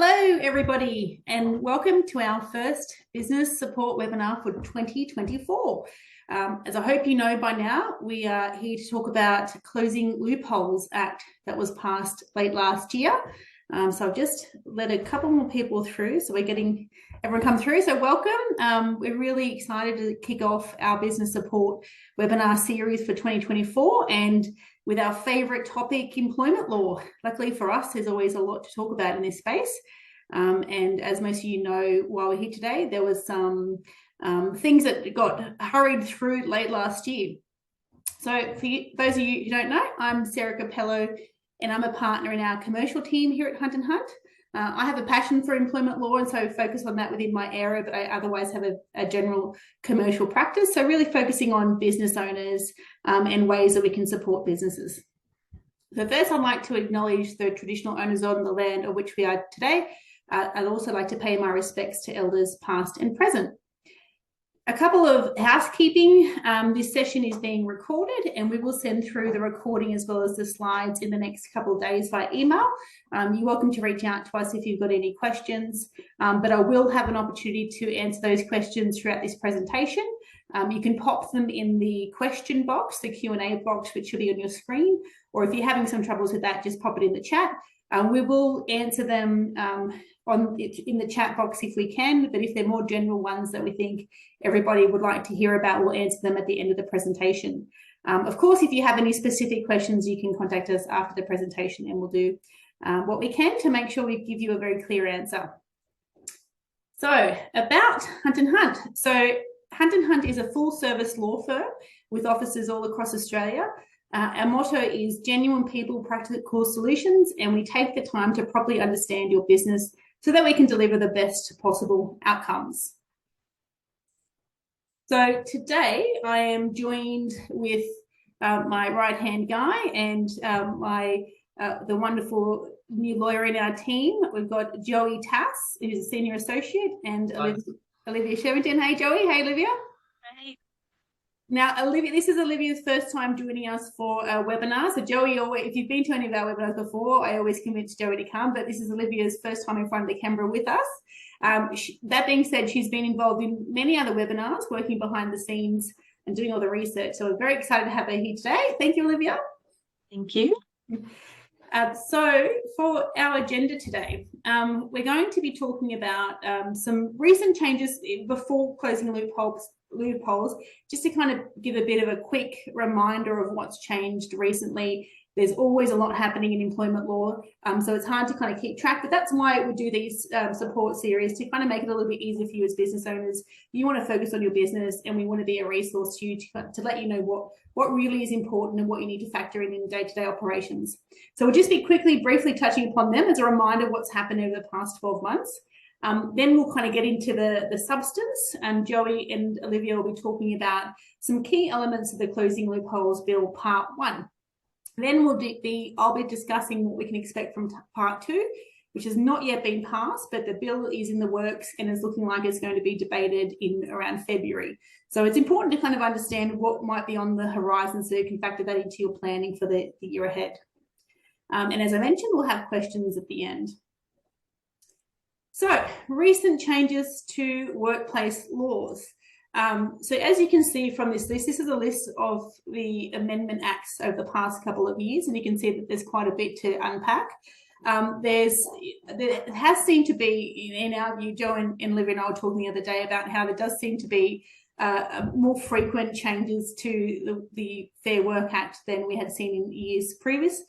Hello, everybody, and welcome to our first business support webinar for 2024. As I hope you know by now, we are here to talk about Closing Loopholes Act that was passed late last year. So I've just let a couple more people through, so we're getting everyone come through. So welcome. We're really excited to kick off our business support webinar series for 2024, and with our favourite topic, employment law. Luckily for us, there's always a lot to talk about in this space. And as most of you know, while we're here today, there was some things that got hurried through late last year. So for you, those of you who don't know, I'm Sarah Capello, and I'm a partner in our commercial team here at Hunt & Hunt. I have a passion for employment law, and so focus on that within my area, but I otherwise have a general commercial practice. So really focusing on business owners and ways that we can support businesses. So first, I'd like to acknowledge the traditional owners on the land on which we are today. I'd also like to pay my respects to elders past and present. A couple of housekeeping. This session is being recorded, and we will send through the recording as well as the slides in the next couple of days via email. You're welcome to reach out to us if you've got any questions, but I will have an opportunity to answer those questions throughout this presentation. You can pop them in the question box, the Q&A box, which should be on your screen, or if you're having some troubles with that, just pop it in the chat. We will answer them in the chat box if we can, but if they're more general ones that we think everybody would like to hear about, we'll answer them at the end of the presentation. Of course, if you have any specific questions, you can contact us after the presentation, and we'll do what we can to make sure we give you a very clear answer. So about Hunt & Hunt. So Hunt & Hunt is a full-service law firm with offices all across Australia. Our motto is genuine people, practical solutions, and we take the time to properly understand your business so that we can deliver the best possible outcomes. So today I am joined with my right-hand guy and the wonderful new lawyer in our team. We've got Joey Tass, who's a senior associate, and Olivia Shevington. Hey, Joey. Hey, Olivia. Hey. Now, Olivia, this is Olivia's first time joining us for a webinar. So Joey, if you've been to any of our webinars before, I always convince Joey to come, but this is Olivia's first time in front of the camera with us. That being said, she's been involved in many other webinars, working behind the scenes and doing all the research. So we're very excited to have her here today. Thank you, Olivia. Thank you. So for our agenda today, we're going to be talking about some recent changes before closing loopholes, just to kind of give a bit of a quick reminder of what's changed recently. There's always a lot happening in employment law, so it's hard to kind of keep track, but that's why we do these support series, to kind of make it a little bit easier for you as business owners. You want to focus on your business, and we want to be a resource to you to let you know what really is important and what you need to factor in day-to-day operations. So we'll just be briefly touching upon them as a reminder of what's happened over the past 12 months. Then we'll kind of get into the substance, and Joey and Olivia will be talking about some key elements of the Closing Loopholes Bill Part 1. Then I'll be discussing what we can expect from Part 2, which has not yet been passed, but the bill is in the works and is looking like it's going to be debated in around February. So it's important to kind of understand what might be on the horizon so you can factor that into your planning for the year ahead. And as I mentioned, we'll have questions at the end. So recent changes to workplace laws. So as you can see from this list, this is a list of the amendment acts over the past couple of years, and you can see that there's quite a bit to unpack. There has seemed to be, in our view, Joe and Olivia and I were talking the other day about how there does seem to be more frequent changes to the Fair Work Act than we had seen in years previous.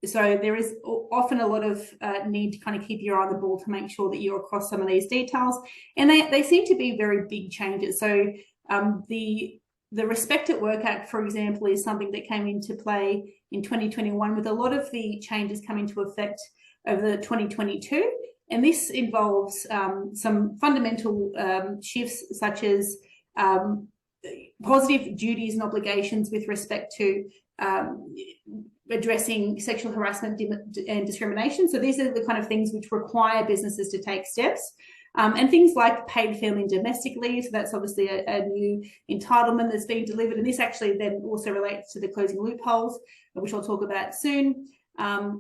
So there is often a lot of need to kind of keep your eye on the ball to make sure that you're across some of these details. And they seem to be very big changes. So the Respect at Work Act, for example, is something that came into play in 2021, with a lot of the changes coming into effect over 2022. And this involves some fundamental shifts, such as positive duties and obligations with respect to addressing sexual harassment and discrimination. So these are the kind of things which require businesses to take steps. And things like paid family and domestic leave. So that's obviously a new entitlement that's being delivered. And this actually then also relates to the closing loopholes, which I'll talk about soon.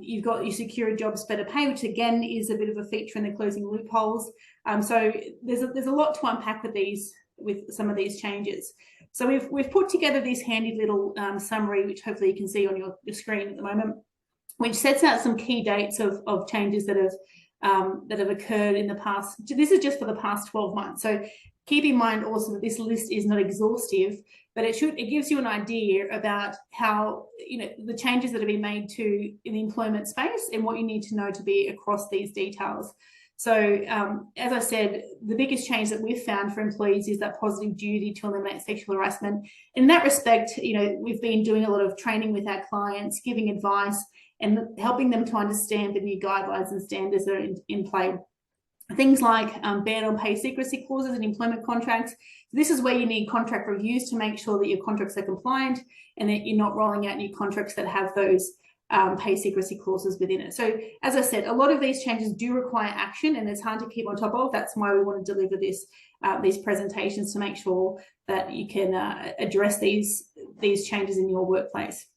You've got your secure jobs, better pay, which again is a bit of a feature in the closing loopholes. So there's a lot to unpack with some of these changes. So we've put together this handy little summary, which hopefully you can see on your screen at the moment, which sets out some key dates of changes that have occurred in the past. This is just for the past 12 months. So keep in mind also that this list is not exhaustive, but it gives you an idea about how, the changes that have been made in the employment space and what you need to know to be across these details. So as I said, the biggest change that we've found for employees is that positive duty to eliminate sexual harassment. In that respect, we've been doing a lot of training with our clients, giving advice and helping them to understand the new guidelines and standards that are in play. Things like ban on pay secrecy clauses in employment contracts. This is where you need contract reviews to make sure that your contracts are compliant and that you're not rolling out new contracts that have those pay secrecy clauses within it. So as I said, a lot of these changes do require action and it's hard to keep on top of. That's why we want to deliver these presentations to make sure that you can address these changes in your workplace.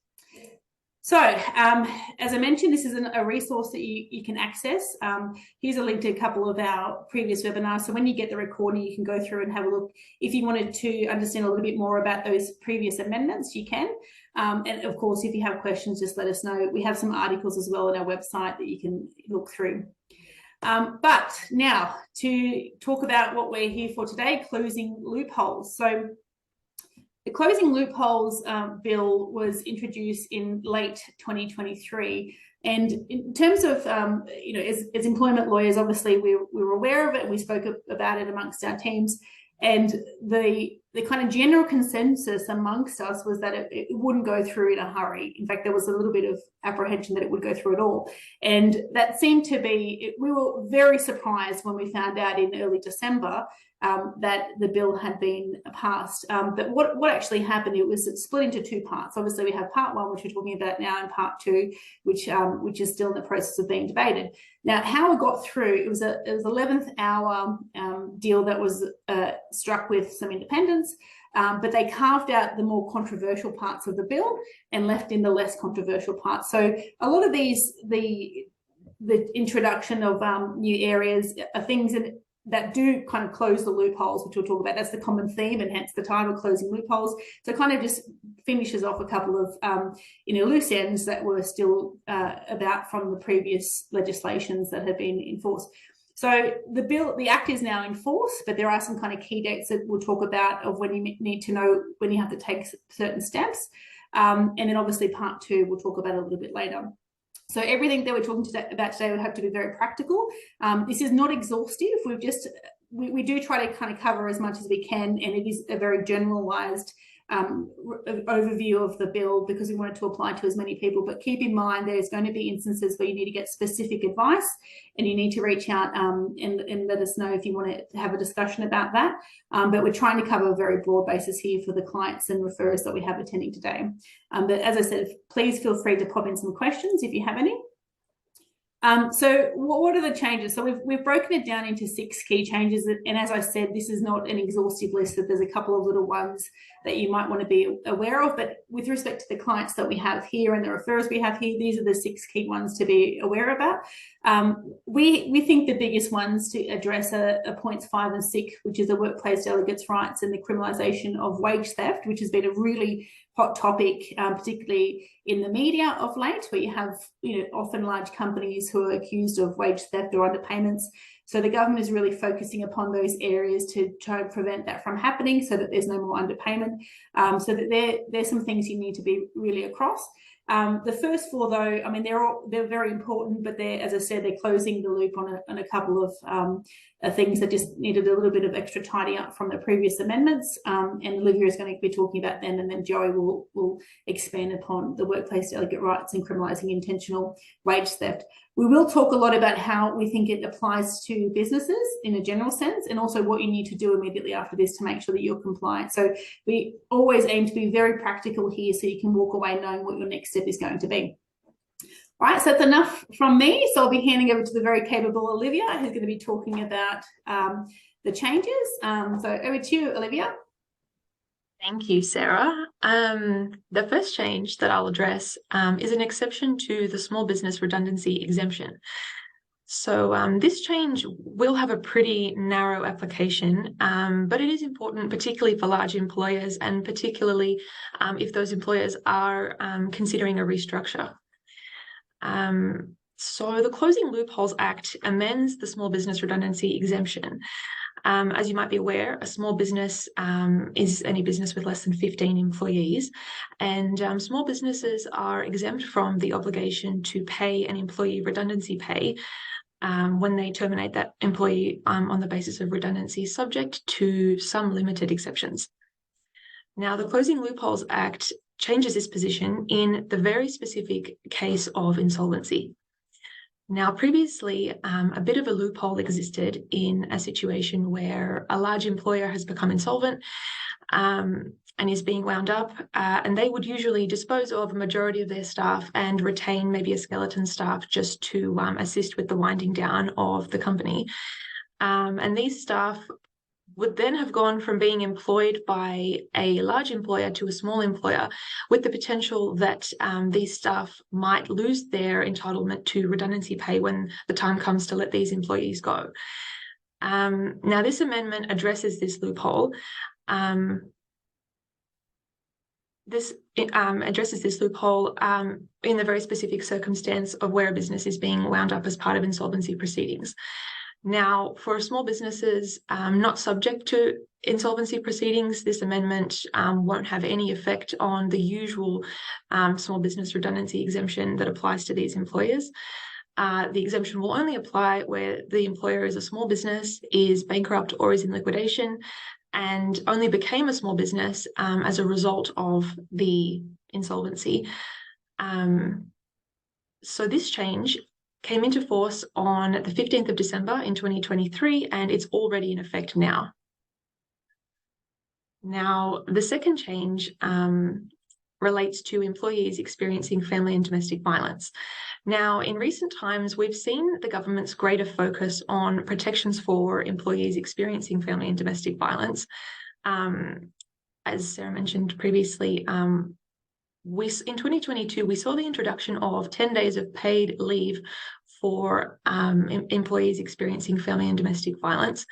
So as I mentioned, this is a resource that you can access. Here's a link to a couple of our previous webinars. So when you get the recording, you can go through and have a look. If you wanted to understand a little bit more about those previous amendments, you can. And of course, if you have questions, just let us know. We have some articles as well on our website that you can look through. But now to talk about what we're here for today, closing loopholes. So the Closing Loopholes bill was introduced in late 2023. And in terms of, as employment lawyers, obviously we were aware of it and we spoke about it amongst our teams. And the kind of general consensus amongst us was that it wouldn't go through in a hurry. In fact, there was a little bit of apprehension that it would go through at all. And that seemed to be, we were very surprised when we found out in early December that the bill had been passed. But what actually happened, it was split into two parts. Obviously, we have part one, which we're talking about now, and part two, which is still in the process of being debated. Now, how it got through, it was 11th hour deal that was struck with some independents, but they carved out the more controversial parts of the bill and left in the less controversial parts. So a lot of the introduction of new areas are things that do kind of close the loopholes, which we'll talk about. That's the common theme, and hence the title, Closing Loopholes. So it kind of just finishes off a couple of loose ends that were still about from the previous legislations that have been enforced. So the act is now in force, but there are some kind of key dates that we'll talk about of when you need to know when you have to take certain steps. And then obviously part two, we'll talk about a little bit later. So everything that we're talking about today would have to be very practical. This is not exhaustive. We do try to kind of cover as much as we can, and it is a very generalized overview of the bill because we want it to apply to as many people. But keep in mind, there's going to be instances where you need to get specific advice and you need to reach out and let us know if you want to have a discussion about that. But we're trying to cover a very broad basis here for the clients and referrers that we have attending today. But as I said, please feel free to pop in some questions if you have any. So what are the changes? So we've broken it down into 6 key changes. And as I said, this is not an exhaustive list, that there's a couple of little ones that you might want to be aware of. But with respect to the clients that we have here and the referrers we have here, these are the 6 key ones to be aware about. We think the biggest ones to address are points 5 and 6, which is the workplace delegates' rights and the criminalisation of wage theft, which has been a really hot topic, particularly in the media of late, where you have often large companies who are accused of wage theft or underpayments. So the government is really focusing upon those areas to try to prevent that from happening, so that there's no more underpayment. So that there's some things you need to be really across. The first 4, though, I mean, they're very important, but as I said, they're closing the loop on a couple of things that just needed a little bit of extra tidy up from the previous amendments. And Olivia is going to be talking about them, and then Joey will expand upon the workplace delegate rights and criminalising intentional wage theft. We will talk a lot about how we think it applies to businesses in a general sense, and also what you need to do immediately after this to make sure that you're compliant. So we always aim to be very practical here, so you can walk away knowing what your next step is going to be. All right, so that's enough from me. So I'll be handing over to the very capable Olivia, who's going to be talking about the changes. So over to you, Olivia. Thank you, Sarah. The first change that I'll address is an exception to the small business redundancy exemption. So this change will have a pretty narrow application, but it is important, particularly for large employers, and particularly if those employers are considering a restructure. So the Closing Loopholes Act amends the small business redundancy exemption. As you might be aware, a small business is any business with less than 15 employees, and small businesses are exempt from the obligation to pay an employee redundancy pay when they terminate that employee on the basis of redundancy, subject to some limited exceptions. Now, the Closing Loopholes Act changes this position in the very specific case of insolvency. Now, previously, a bit of a loophole existed in a situation where a large employer has become insolvent and is being wound up, and they would usually dispose of a majority of their staff and retain maybe a skeleton staff just to assist with the winding down of the company. And these staff would then have gone from being employed by a large employer to a small employer, with the potential that these staff might lose their entitlement to redundancy pay when the time comes to let these employees go. Now, this amendment addresses this loophole. This addresses this loophole in the very specific circumstance of where a business is being wound up as part of insolvency proceedings. Now, for small businesses not subject to insolvency proceedings, this amendment won't have any effect on the usual small business redundancy exemption that applies to these employers. The exemption will only apply where the employer is a small business, is bankrupt, or is in liquidation, and only became a small business as a result of the insolvency. So this change came into force on the 15th of December in 2023, and it's already in effect now. Now, the second change relates to employees experiencing family and domestic violence. Now, in recent times, we've seen the government's greater focus on protections for employees experiencing family and domestic violence. As Sarah mentioned previously, in 2022, we saw the introduction of 10 days of paid leave for employees experiencing family and domestic violence.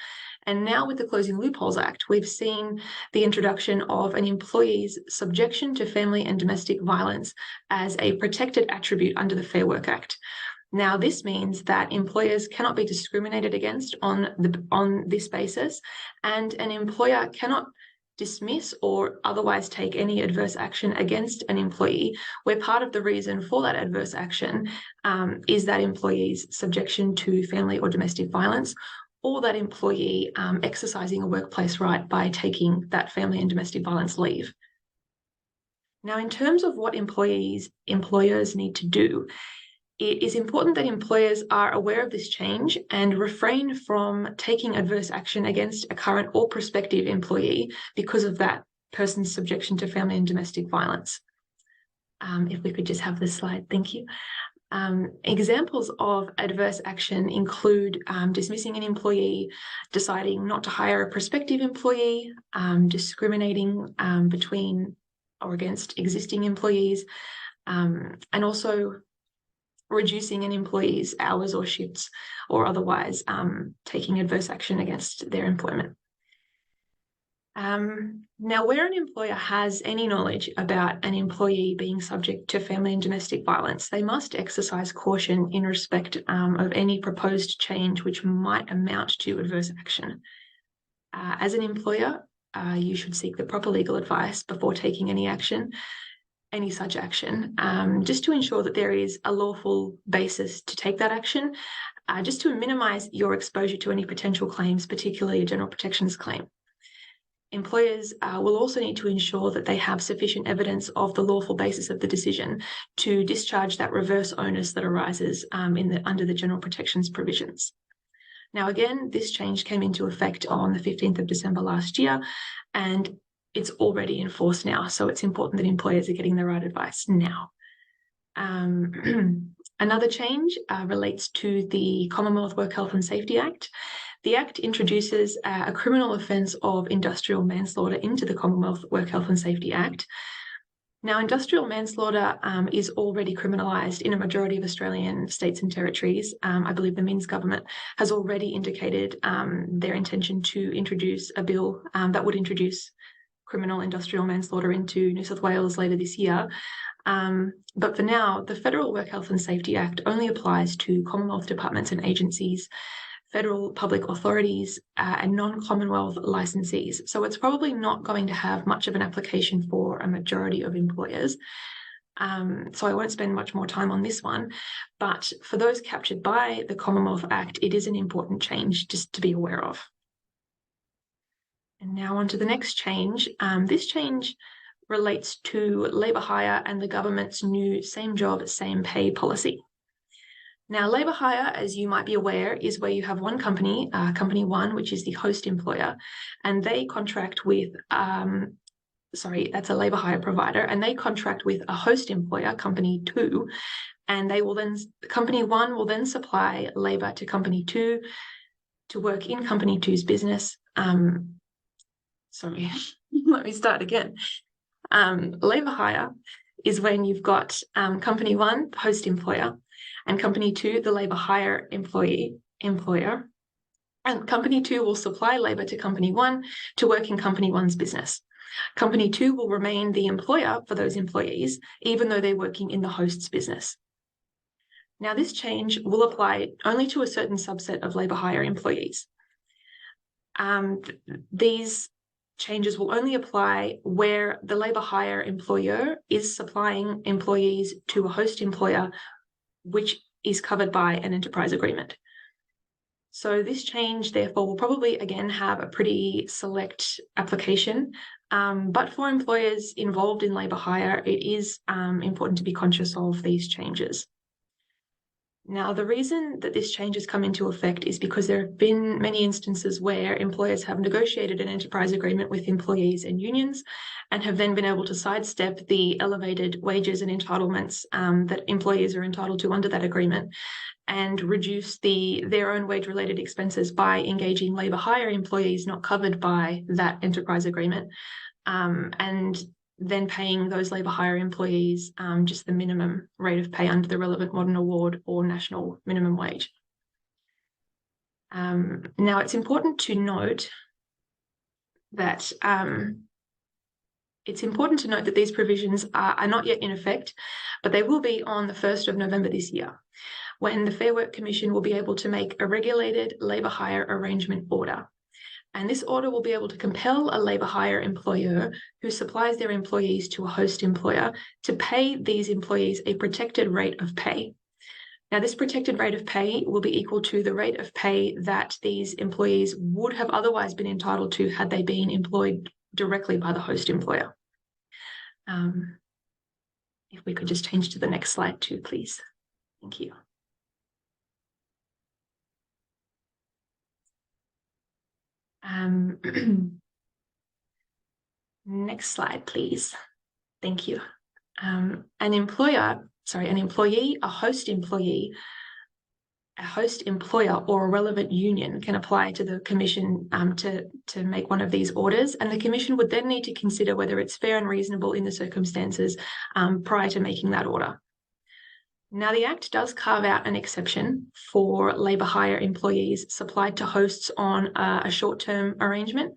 And now with the Closing Loopholes Act, we've seen the introduction of an employee's subjection to family and domestic violence as a protected attribute under the Fair Work Act. Now, this means that employers cannot be discriminated against on this basis, and an employer cannot dismiss or otherwise take any adverse action against an employee where part of the reason for that adverse action is that employee's subjection to family or domestic violence, or that employee exercising a workplace right by taking that family and domestic violence leave. Now, in terms of what employers need to do, it is important that employers are aware of this change and refrain from taking adverse action against a current or prospective employee because of that person's subjection to family and domestic violence. If we could just have this slide, thank you. Examples of adverse action include dismissing an employee, deciding not to hire a prospective employee, discriminating between or against existing employees, and also reducing an employee's hours or shifts, or otherwise taking adverse action against their employment. Now, where an employer has any knowledge about an employee being subject to family and domestic violence, they must exercise caution in respect of any proposed change which might amount to adverse action. As an employer, you should seek the proper legal advice before taking any such action, just to ensure that there is a lawful basis to take that action, just to minimise your exposure to any potential claims, particularly a general protections claim. Employers will also need to ensure that they have sufficient evidence of the lawful basis of the decision to discharge that reverse onus that arises under the general protections provisions. Now, again, this change came into effect on the 15th of December last year, and it's already in force now, so it's important that employers are getting the right advice now. Another change relates to the Commonwealth Work Health and Safety Act. The Act introduces a criminal offence of industrial manslaughter into the Commonwealth Work Health and Safety Act. Now, industrial manslaughter is already criminalised in a majority of Australian states and territories. I believe the Minns government has already indicated their intention to introduce a bill that would introduce criminal industrial manslaughter into New South Wales later this year. But for now, the Federal Work Health and Safety Act only applies to Commonwealth departments and agencies, federal public authorities, and non-Commonwealth licensees. So it's probably not going to have much of an application for a majority of employers. So I won't spend much more time on this one. But for those captured by the Commonwealth Act, it is an important change just to be aware of. And now on to the next change. This change relates to labour hire and the government's new same job, same pay policy. Now, labour hire, as you might be aware, is where you have one company, company one, which is the host employer, and they contract with, that's a labour hire provider, and they contract with a host employer, company two, and they will then, company one will then supply labour to company two to work in company two's business. Let me start again. Labour hire is when you've got company one, host employer, and company two, the labour hire employer. And company two will supply labour to company one to work in company one's business. Company two will remain the employer for those employees, even though they're working in the host's business. Now, this change will apply only to a certain subset of labour hire employees. These changes will only apply where the labour hire employer is supplying employees to a host employer, which is covered by an enterprise agreement. So this change, therefore, will probably, again, have a pretty select application. But for employers involved in labour hire, it is important to be conscious of these changes. Now, the reason that this change has come into effect is because there have been many instances where employers have negotiated an enterprise agreement with employees and unions and have then been able to sidestep the elevated wages and entitlements that employees are entitled to under that agreement and reduce their own wage-related expenses by engaging labour hire employees not covered by that enterprise agreement, and then paying those labour hire employees just the minimum rate of pay under the relevant modern award or national minimum wage. Now, it's important to note that these provisions are not yet in effect, but they will be on the 1st of November this year, when the Fair Work Commission will be able to make a regulated labour hire arrangement order. And this order will be able to compel a labour hire employer who supplies their employees to a host employer to pay these employees a protected rate of pay. Now, this protected rate of pay will be equal to the rate of pay that these employees would have otherwise been entitled to had they been employed directly by the host employer. If we could just change to the next slide too, please. Thank you. Next slide, please. Thank you. An employee, a host employee, a host employer or a relevant union can apply to the Commission to make one of these orders, and the Commission would then need to consider whether it's fair and reasonable in the circumstances prior to making that order. Now, the Act does carve out an exception for labour hire employees supplied to hosts on a short-term arrangement.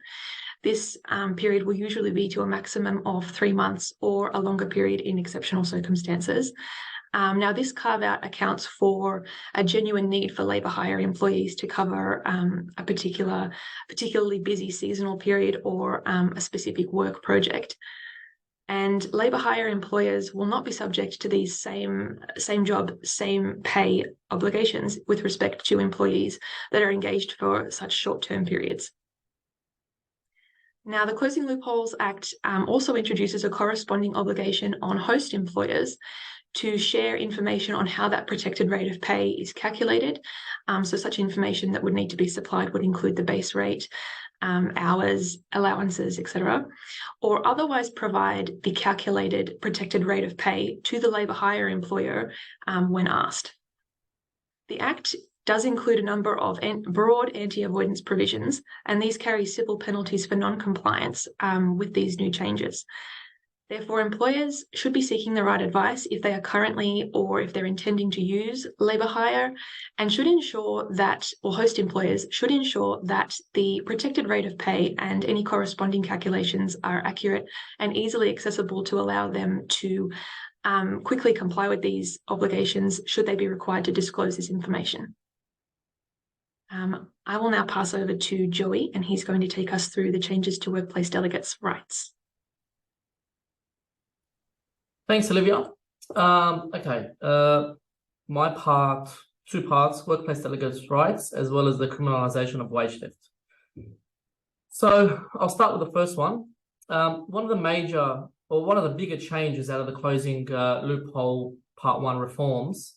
This period will usually be to a maximum of 3 months or a longer period in exceptional circumstances. Now, this carve-out accounts for a genuine need for labour hire employees to cover a particularly busy seasonal period or a specific work project. And labour hire employers will not be subject to these same job, same pay obligations with respect to employees that are engaged for such short-term periods. Now, the Closing Loopholes Act also introduces a corresponding obligation on host employers to share information on how that protected rate of pay is calculated. So such information that would need to be supplied would include the base rate, hours, allowances, etc., or otherwise provide the calculated protected rate of pay to the labour hire employer when asked. The Act does include a number of broad anti-avoidance provisions, and these carry civil penalties for non-compliance with these new changes. Therefore, employers should be seeking the right advice if they are currently or if they're intending to use labour hire, and should ensure that, or host employers should ensure that the protected rate of pay and any corresponding calculations are accurate and easily accessible to allow them to quickly comply with these obligations should they be required to disclose this information. I will now pass over to Joey, and he's going to take us through the changes to workplace delegates' rights. Thanks, Olivia. Okay, my part, 2 parts, workplace delegates' rights, as well as the criminalisation of wage theft. So I'll start with the first one. One of the bigger changes out of the closing loophole part 1 reforms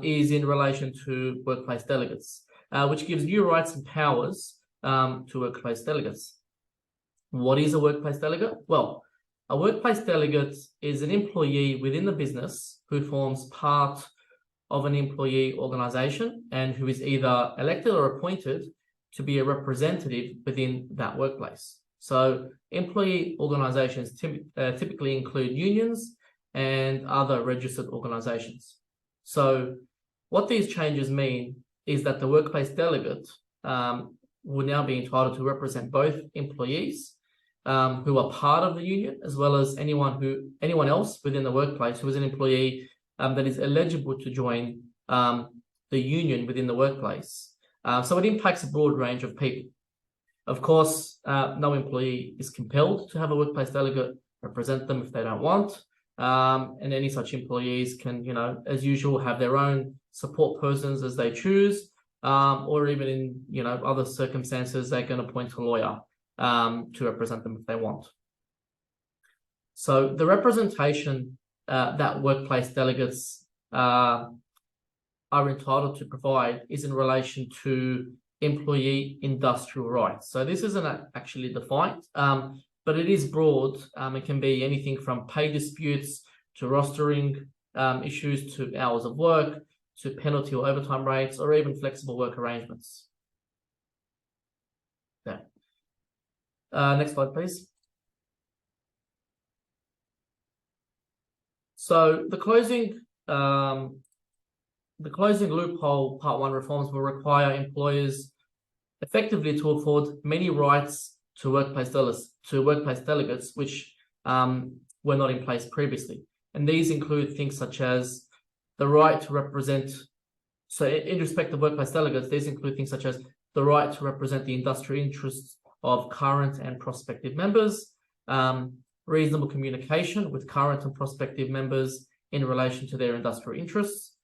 is in relation to workplace delegates, which gives new rights and powers to workplace delegates. What is a workplace delegate? Well, a workplace delegate is an employee within the business who forms part of an employee organisation and who is either elected or appointed to be a representative within that workplace. So employee organisations typically include unions and other registered organisations. So what these changes mean is that the workplace delegate will now be entitled to represent both employees who are part of the union, as well as anyone else within the workplace who is an employee that is eligible to join the union within the workplace. So it impacts a broad range of people. Of course, no employee is compelled to have a workplace delegate represent them if they don't want. And any such employees can, as usual, have their own support persons as they choose, or even in, other circumstances, they can appoint a lawyer to represent them if they want. So the representation that workplace delegates are entitled to provide is in relation to employee industrial rights. So this isn't actually defined, but it is broad. It can be anything from pay disputes to rostering issues to hours of work to penalty or overtime rates, or even flexible work arrangements. Yeah. Next slide, please. So the closing loophole part 1 reforms will require employers effectively to afford many rights to workplace delegates, which were not in place previously. And these include things such as the right to represent. So in respect of workplace delegates, these include things such as the right to represent the industrial interests of current and prospective members, reasonable communication with current and prospective members in relation to their industrial interests,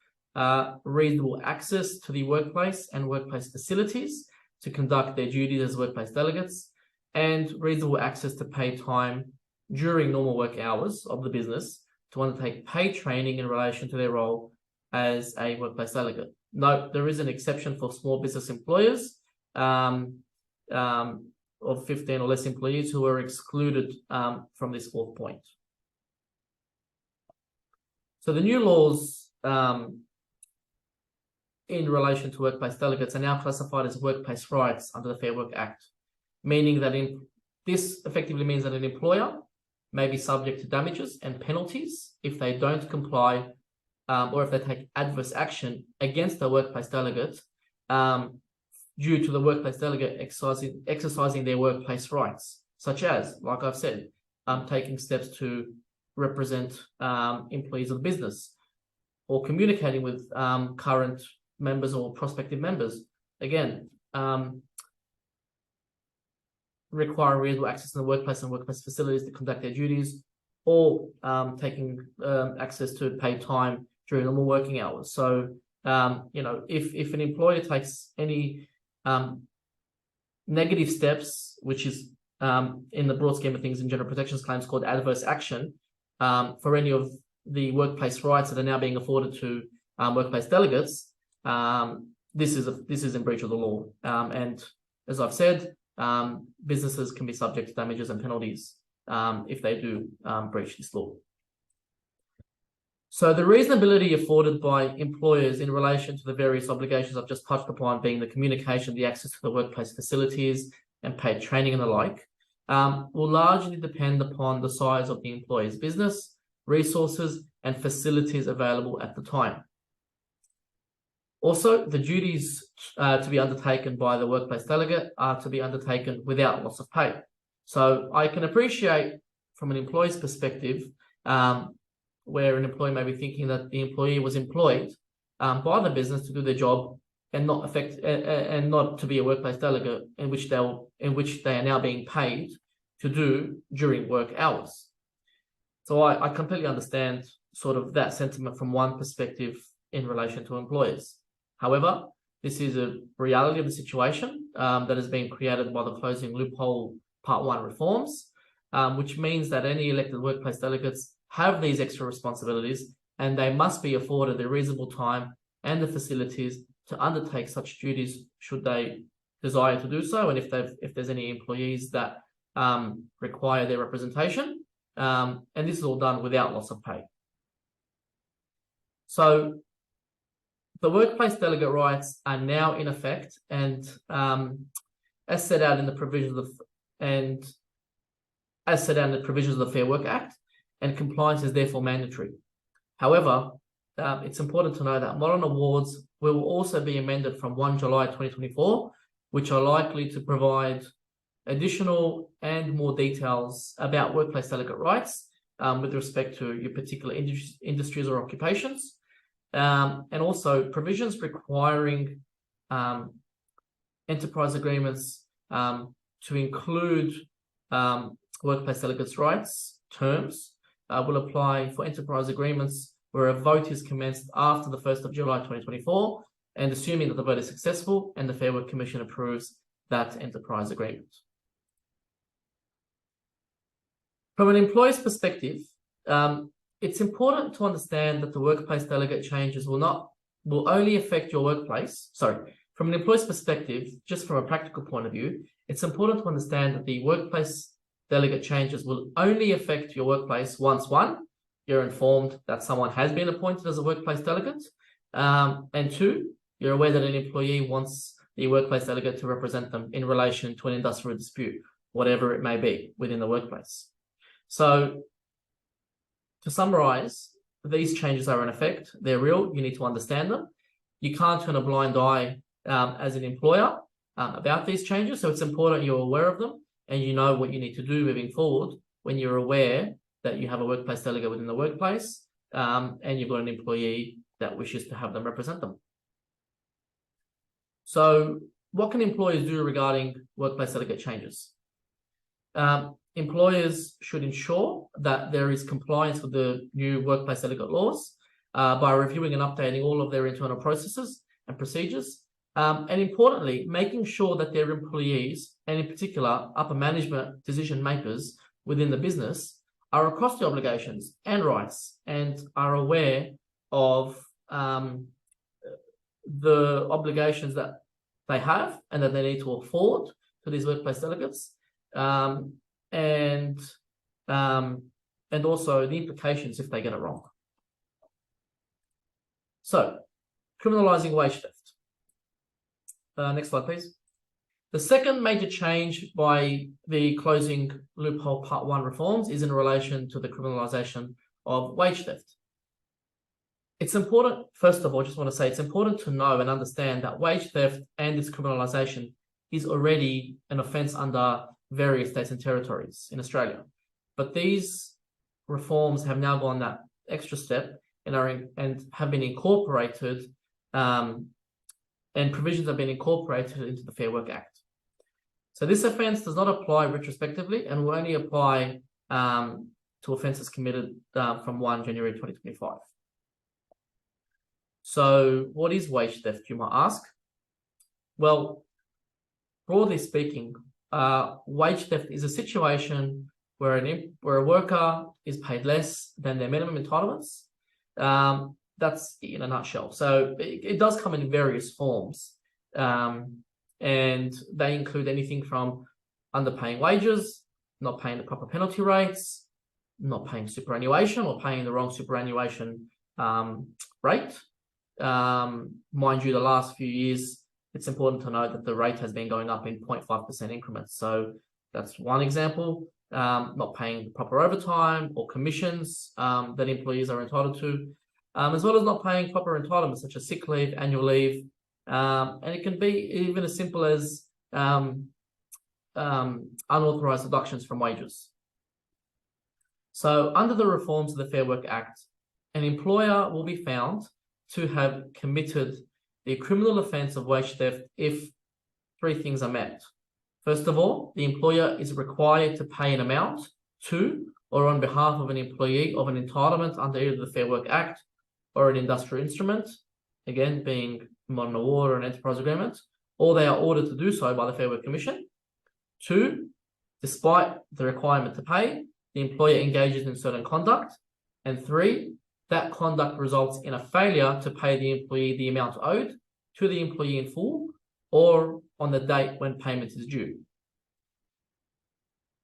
reasonable access to the workplace and workplace facilities to conduct their duties as workplace delegates, and reasonable access to paid time during normal work hours of the business to undertake paid training in relation to their role as a workplace delegate. Note, there is an exception for small business employers of 15 or less employees who are excluded from this 4th point. So the new laws in relation to workplace delegates are now classified as workplace rights under the Fair Work Act, meaning that this effectively means that an employer may be subject to damages and penalties if they don't comply or if they take adverse action against the workplace delegate due to the workplace delegate exercising their workplace rights, such as, like I've said, taking steps to represent employees of the business, or communicating with current members or prospective members. Again, require reasonable access to the workplace and workplace facilities to conduct their duties, or taking access to paid time during normal working hours. So, if an employer takes any negative steps, which is in the broad scheme of things in general protections claims called adverse action, for any of the workplace rights that are now being afforded to workplace delegates, this is in breach of the law. And as I've said, businesses can be subject to damages and penalties if they do breach this law. So the reasonability afforded by employers in relation to the various obligations I've just touched upon, being the communication, the access to the workplace facilities, and paid training and the like, will largely depend upon the size of the employer's business, resources, and facilities available at the time. Also, the duties to be undertaken by the workplace delegate are to be undertaken without loss of pay. So I can appreciate from an employee's perspective, where an employee may be thinking that the employee was employed by the business to do their job and not to be a workplace delegate in which they are now being paid to do during work hours. So I completely understand sort of that sentiment from one perspective in relation to employers. However, this is a reality of the situation that has been created by the Closing Loophole Part 1 reforms, which means that any elected workplace delegates have these extra responsibilities and they must be afforded the reasonable time and the facilities to undertake such duties should they desire to do so, and if there's any employees that require their representation, and this is all done without loss of pay. So the workplace delegate rights are now in effect, and as set out in the provisions of the Fair Work Act, and compliance is therefore mandatory. However, it's important to know that modern awards will also be amended from 1 July 2024, which are likely to provide additional and more details about workplace delegate rights with respect to your particular industries or occupations, and also provisions requiring enterprise agreements to include workplace delegates' rights terms will apply for enterprise agreements where a vote is commenced after the 1st of July 2024, and assuming that the vote is successful and the Fair Work Commission approves that enterprise agreement. From an employer's perspective, it's important to understand that the workplace delegate changes will only affect your workplace. Sorry, from an employer's perspective, just from a practical point of view, it's important to understand that the workplace delegate changes will only affect your workplace once, one, you're informed that someone has been appointed as a workplace delegate, and two, you're aware that an employee wants the workplace delegate to represent them in relation to an industrial dispute, whatever it may be within the workplace. So to summarize, these changes are in effect, they're real, you need to understand them. You can't turn a blind eye as an employer about these changes, so it's important you're aware of them and you know what you need to do moving forward when you're aware that you have a workplace delegate within the workplace and you've got an employee that wishes to have them represent them. So what can employers do regarding workplace delegate changes? Employers should ensure that there is compliance with the new workplace delegate laws by reviewing and updating all of their internal processes and procedures. And importantly, making sure that their employees, and in particular, upper management decision makers within the business, are across the obligations and rights and are aware of the obligations that they have and that they need to afford to these workplace delegates, and also the implications if they get it wrong. So, criminalising wage theft. Next slide, please. The second major change by the Closing Loophole Part 1 reforms is in relation to the criminalisation of wage theft. It's important, first of all, I just want to say it's important to know and understand that wage theft and its criminalisation is already an offence under various states and territories in Australia. But these reforms have now gone that extra step and have been incorporated, and provisions have been incorporated into the Fair Work Act. So this offence does not apply retrospectively and will only apply to offences committed from 1 January 2025. So what is wage theft, you might ask? Well, broadly speaking, wage theft is a situation where a worker is paid less than their minimum entitlements. That's in a nutshell. So it does come in various forms, and they include anything from underpaying wages, not paying the proper penalty rates, not paying superannuation or paying the wrong superannuation rate. Mind you, the last few years, it's important to note that the rate has been going up in 0.5% increments. So that's one example. Not paying proper overtime or commissions that employees are entitled to, as well as not paying proper entitlements such as sick leave, annual leave, and it can be even as simple as unauthorized deductions from wages. So under the reforms of the Fair Work Act, an employer will be found to have committed the criminal offence of wage theft if three things are met. First of all, the employer is required to pay an amount to or on behalf of an employee of an entitlement under either the Fair Work Act or an industrial instrument, again being modern award or an enterprise agreement, or they are ordered to do so by the Fair Work Commission. Two, despite the requirement to pay, the employer engages in certain conduct. And three, that conduct results in a failure to pay the employee the amount owed to the employee in full or on the date when payment is due.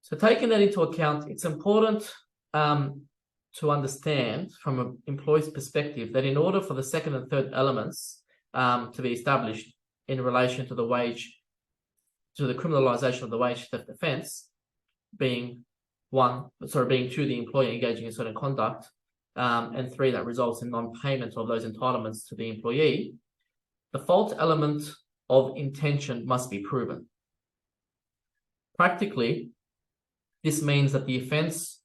So taking that into account, it's important to understand from an employee's perspective that in order for the second and third elements to be established in relation to the criminalisation of the wage theft offence, being two, the employer engaging in certain conduct, and three, that results in non-payment of those entitlements to the employee, the fault element of intention must be proven. Practically, this means that the offence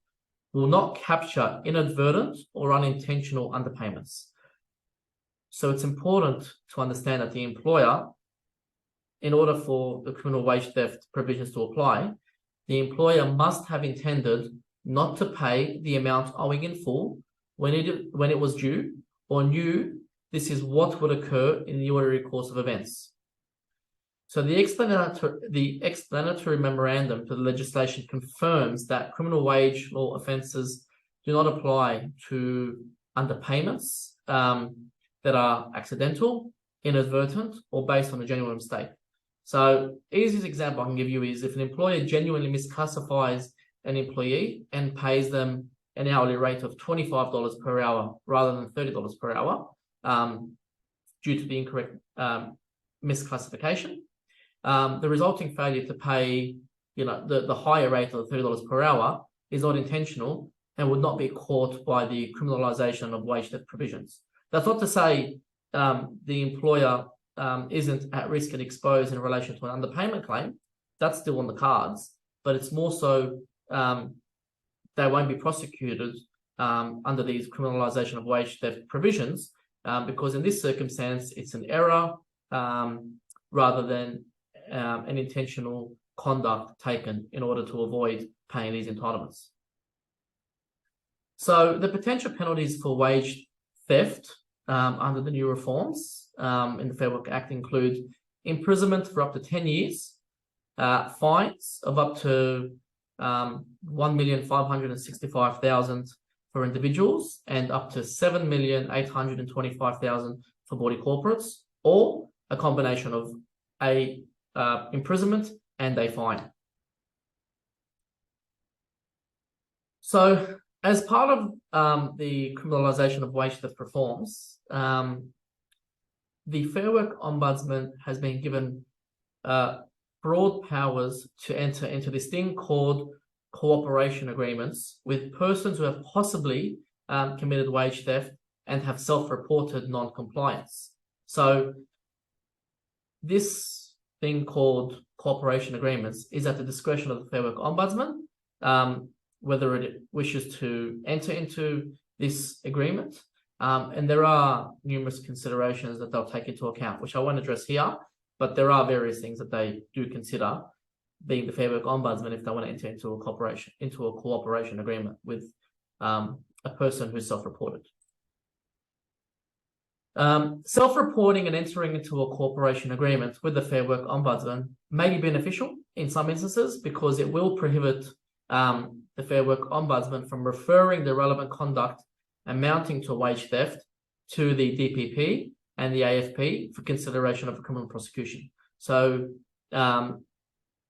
will not capture inadvertent or unintentional underpayments. So it's important to understand that the employer, in order for the criminal wage theft provisions to apply, the employer must have intended not to pay the amount owing in full when it was due, or knew this is what would occur in the ordinary course of events. So the explanatory memorandum to the legislation confirms that criminal wage law offences do not apply to underpayments that are accidental, inadvertent, or based on a genuine mistake. So easiest example I can give you is if an employer genuinely misclassifies an employee and pays them an hourly rate of $25 per hour rather than $30 per hour due to the incorrect misclassification. The resulting failure to pay, the higher rate of $30 per hour is not intentional and would not be caught by the criminalisation of wage theft provisions. That's not to say the employer isn't at risk and exposed in relation to an underpayment claim. That's still on the cards, but it's more so they won't be prosecuted under these criminalisation of wage theft provisions because in this circumstance, it's an error rather than an intentional conduct taken in order to avoid paying these entitlements. So the potential penalties for wage theft under the new reforms in the Fair Work Act include imprisonment for up to 10 years, fines of up to $1,565,000 for individuals and up to $7,825,000 for body corporates, or a combination of a imprisonment and a fine. So as part of the criminalisation of wage theft reforms, the Fair Work Ombudsman has been given broad powers to enter into this thing called cooperation agreements with persons who have possibly committed wage theft and have self-reported non-compliance. So this thing called cooperation agreements is at the discretion of the Fair Work Ombudsman, whether it wishes to enter into this agreement. And there are numerous considerations that they'll take into account, which I won't address here, but there are various things that they do consider, being the Fair Work Ombudsman, if they want to enter into a cooperation agreement with a person who's self-reported. Self-reporting and entering into a cooperation agreement with the Fair Work Ombudsman may be beneficial in some instances because it will prohibit the Fair Work Ombudsman from referring the relevant conduct amounting to wage theft to the DPP and the AFP for consideration of a criminal prosecution. So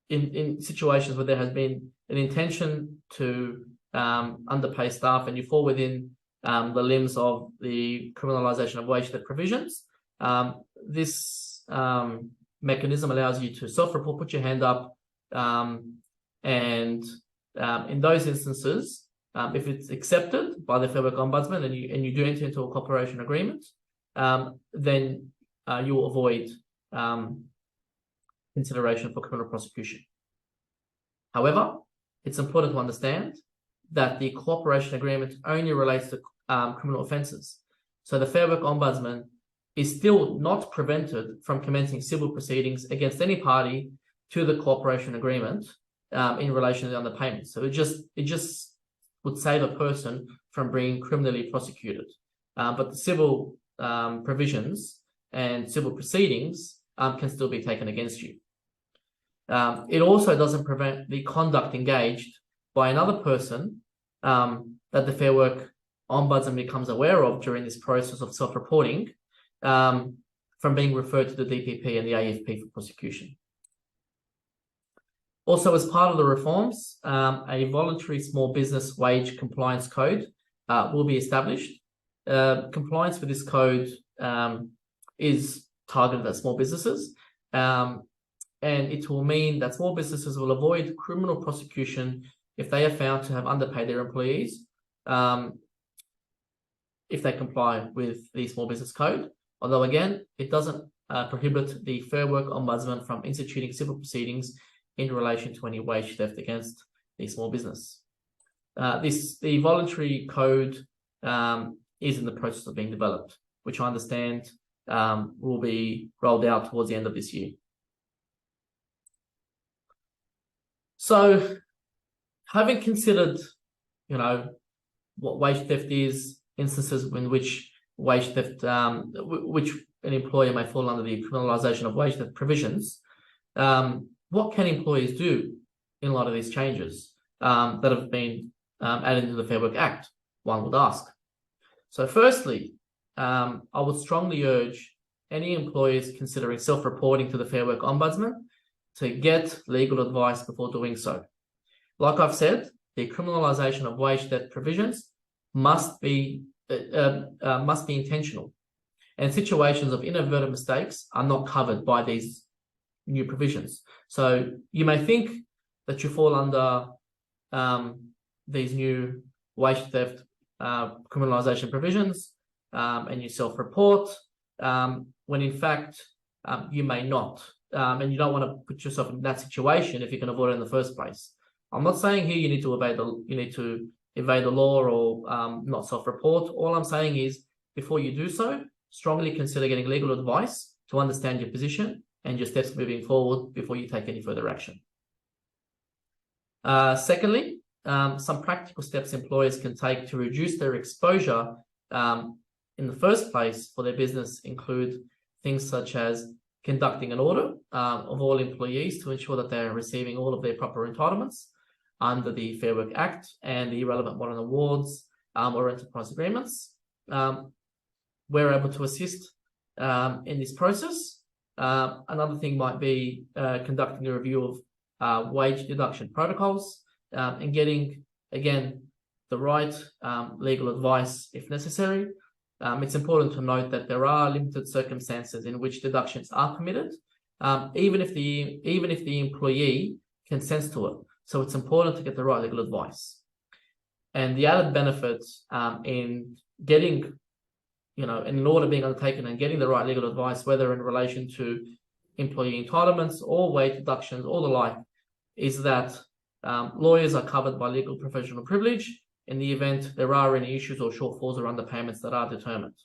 in situations where there has been an intention to underpay staff and you fall within the limbs of the criminalisation of wage theft provisions. This mechanism allows you to self-report, put your hand up, and in those instances, if it's accepted by the Fair Work Ombudsman and you do enter into a cooperation agreement, then you will avoid consideration for criminal prosecution. However, it's important to understand that the cooperation agreement only relates to criminal offences. So the Fair Work Ombudsman is still not prevented from commencing civil proceedings against any party to the cooperation agreement in relation to the underpayment. So it just would save a person from being criminally prosecuted. But the civil provisions and civil proceedings can still be taken against you. It also doesn't prevent the conduct engaged by another person that the Fair Work Ombudsman becomes aware of during this process of self-reporting from being referred to the DPP and the AFP for prosecution. Also, as part of the reforms, a voluntary small business wage compliance code will be established. Compliance with this code is targeted at small businesses, and it will mean that small businesses will avoid criminal prosecution if they are found to have underpaid their employees, if they comply with the small business code. Although again, it doesn't prohibit the Fair Work Ombudsman from instituting civil proceedings in relation to any wage theft against the small business. The voluntary code is in the process of being developed, which I understand will be rolled out towards the end of this year. So, having considered, what wage theft is, instances in which wage theft, which an employer may fall under the criminalisation of wage theft provisions, what can employers do in light of these changes that have been added into the Fair Work Act, one would ask. So firstly, I would strongly urge any employers considering self-reporting to the Fair Work Ombudsman to get legal advice before doing so. Like I've said, the criminalisation of wage theft provisions must be intentional, and situations of inadvertent mistakes are not covered by these new provisions. So you may think that you fall under these new wage theft criminalisation provisions and you self-report, when in fact you may not, and you don't want to put yourself in that situation if you can avoid it in the first place. I'm not saying here you need to evade the law or not self-report. All I'm saying is, before you do so, strongly consider getting legal advice to understand your position and your steps moving forward before you take any further action. Secondly, some practical steps employers can take to reduce their exposure in the first place for their business include things such as conducting an audit of all employees to ensure that they are receiving all of their proper entitlements under the Fair Work Act and the relevant modern awards or enterprise agreements. We're able to assist in this process. Another thing might be conducting a review of wage deduction protocols and getting, again, the right legal advice if necessary. It's important to note that there are limited circumstances in which deductions are permitted, even if the employee consents to it. So it's important to get the right legal advice. And the added benefit in getting, in an order being undertaken and getting the right legal advice, whether in relation to employee entitlements or wage deductions or the like, is that lawyers are covered by legal professional privilege in the event there are any issues or shortfalls or underpayments that are determined.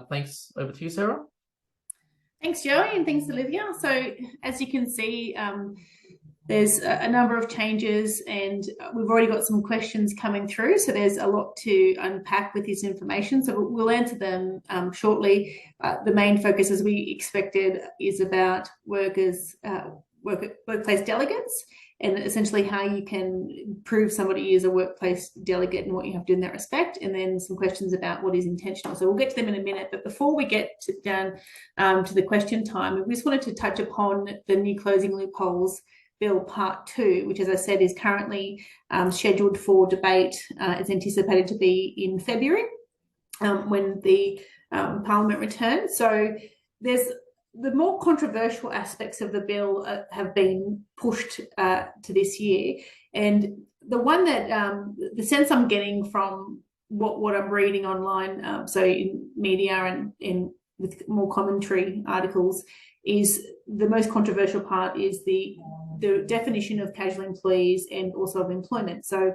Thanks. Over to you, Sarah. Thanks, Joey, and thanks, Olivia. So as you can see, there's a number of changes and we've already got some questions coming through. So there's a lot to unpack with this information. So we'll answer them shortly. The main focus, as we expected, is about workplace delegates and essentially how you can prove somebody is a workplace delegate and what you have to do in that respect, and then some questions about what is intentional. So we'll get to them in a minute, but before we get down to the question time, we just wanted to touch upon the new closing loopholes Bill Part 2, which, as I said, is currently scheduled for debate. It's anticipated to be in February when the Parliament returns. So there's the more controversial aspects of the bill have been pushed to this year. And the one that, the sense I'm getting from what I'm reading online, so in media and in with more commentary articles, is the most controversial part is the definition of casual employees and also of employment. So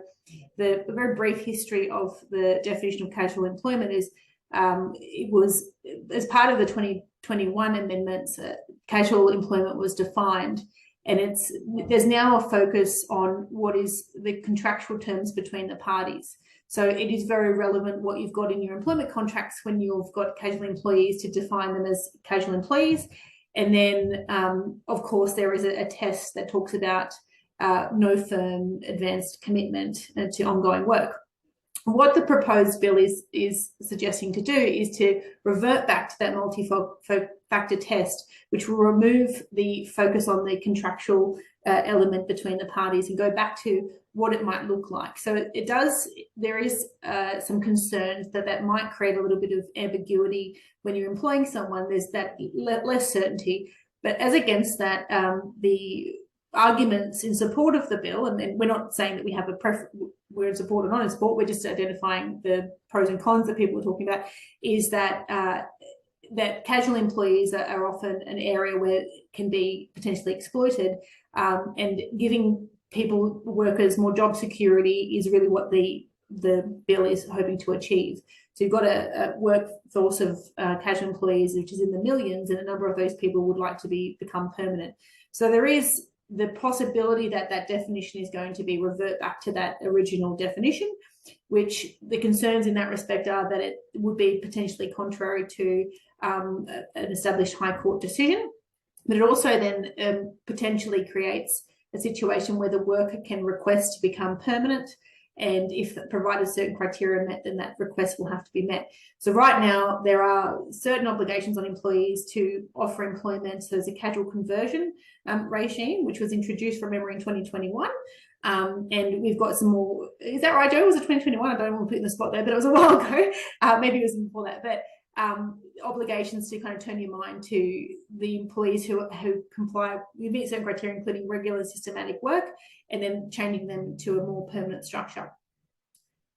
the very brief history of the definition of casual employment is it was, as part of the 2021 amendments, casual employment was defined, and there's now a focus on what is the contractual terms between the parties. So it is very relevant what you've got in your employment contracts when you've got casual employees to define them as casual employees. And then, of course, there is a test that talks about no firm advanced commitment to ongoing work. What the proposed bill is suggesting to do is to revert back to that multi-factor test, which will remove the focus on the contractual element between the parties and go back to what it might look like. So there is some concerns that might create a little bit of ambiguity when you're employing someone. There's that less certainty. But as against that, the arguments in support of the bill, and we're not saying that we have we're in support or not in support, we're just identifying the pros and cons that people are talking about, is that that casual employees are often an area where it can be potentially exploited, and giving workers more job security is really what the bill is hoping to achieve. So you've got a workforce of casual employees which is in the millions, and a number of those people would like to become permanent. So there is the possibility that definition is going to be revert back to that original definition, which the concerns in that respect are that it would be potentially contrary to an established High Court decision. But it also then potentially creates a situation where the worker can request to become permanent, and if provided certain criteria met, then that request will have to be met. So right now, there are certain obligations on employees to offer employment. So there's a casual conversion regime, which was introduced from memory in 2021. And we've got some more, is that right, Joe? Was it 2021? I don't want to put in the spot there, but it was a while ago. Maybe it was before that. But obligations to kind of turn your mind to the employees who comply with meet certain criteria, including regular systematic work, and then changing them to a more permanent structure.